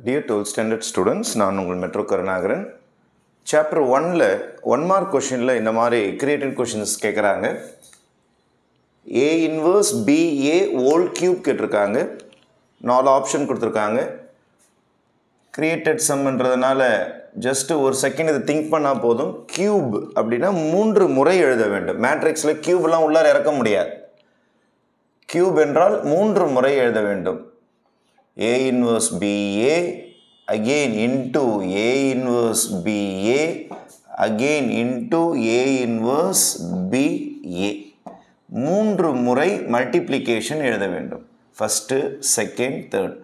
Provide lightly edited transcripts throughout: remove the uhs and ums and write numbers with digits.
Dear 12th standard students, நான் உங்கள் metro Karunakaran. Chapter 1ல 1 mark கொஷினில் இந்த மாதிரி கிரியேட்டட் கொஷின்ஸ் கேட்குறாங்க. A inverse BA whole cube கேட்டிருக்காங்க. 4 ஆப்ஷன் கொடுத்துருக்காங்க. கிரியேட்டட் சம்ன்றதுனால ஜஸ்ட் ஒரு செகண்ட் இதை திங்க் பண்ணால் போதும். கியூப் அப்படின்னா 3 முறை எழுத வேண்டும். மேட்ரிக்ஸில் கியூப்லாம் உள்ளார இறக்க முடியாது. கியூப் என்றால் 3 முறை எழுத வேண்டும். A inverse BA again into A inverse BA again into A inverse BA. 3 முறை மல்டிப்ளிகேஷன் எழுத வேண்டும். ஃபஸ்ட்டு, செகண்ட், தேர்ட்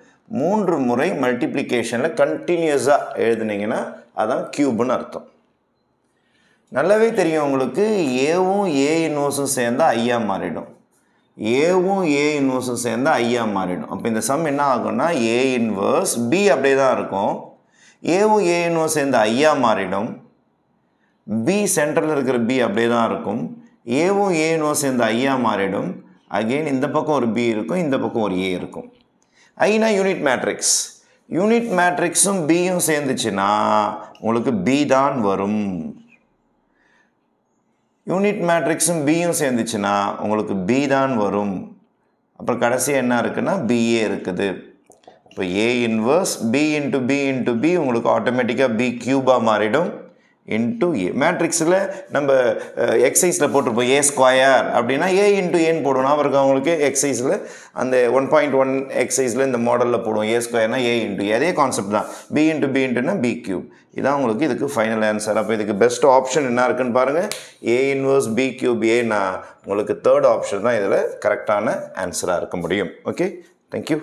3 முறை மல்டிப்ளிகேஷனில் கண்டினியூஸாக எழுதுனீங்கன்னா அதான் கியூப்னு அர்த்தம். நல்லாவே தெரியும் உங்களுக்கு, ஏவும் ஏ இன்வர்ஸும் சேர்ந்தால் ஐயா மாறிடும். ஏவும் ஏ இன்வர்ஸும் சேர்ந்து ஐயா மாறிடும். அப்போ இந்த சம் என்ன ஆகும்னா ஏ இன்வர்ஸ் பி அப்படியே தான் இருக்கும். ஏவும் ஏ இன்வர்ஸ் சேர்ந்து ஐயா மாறிடும். பி சென்டரில் இருக்கிற பி அப்படியே தான் இருக்கும். ஏவும் ஏ இன்வர்ஸ் சேர்ந்து ஐயா மாறிடும். அகெயின் இந்த பக்கம் ஒரு பி இருக்கும், இந்த பக்கம் ஒரு ஏ இருக்கும். Aina unit matrix. யூனிட் மேட்ரிக்ஸும் பியும் சேர்ந்துச்சுன்னா உங்களுக்கு பி தான் வரும். யூனிட் மேட்ரிக்ஸும் பியும் சேர்ந்துச்சுன்னா உங்களுக்கு பி தான் வரும். அப்புறம் கடைசியாக என்ன இருக்குன்னா பிஏ இருக்குது. இப்போ A inverse B into B into B உங்களுக்கு ஆட்டோமேட்டிக்காக பி கியூபாக மாறிடும். இன்ட்டு ஏ மேட்ரிக்ஸில் நம்ம எக்ஸைஸில் போட்டிருப்போம் ஏ ஸ்கொயர் அப்படின்னா ஏ இன்ட்டு ஏன்னு போடுவோம். அவருக்கு அவங்களுக்கு எக்ஸைஸில் அந்த 1.1 எக்ஸைஸில் இந்த மாடலில் போடுவோம். ஏ ஸ்கொயர்னா ஏ இன்ட்டு அதே கான்செப்ட் தான். பி இன்ட்டு பி இன்ட்டுனா பி கியூப். இதான் உங்களுக்கு இதுக்கு ஃபைனல் ஆன்சர். அப்போ இதுக்கு பெஸ்ட் ஆப்ஷன் என்ன இருக்குன்னு பாருங்கள். ஏ இன்வர்ஸ் பி கியூப் ஏன்னா உங்களுக்கு தேர்ட் ஆப்ஷன் தான் இதில் கரெக்டான ஆன்சராக இருக்க முடியும். Okay, thank you.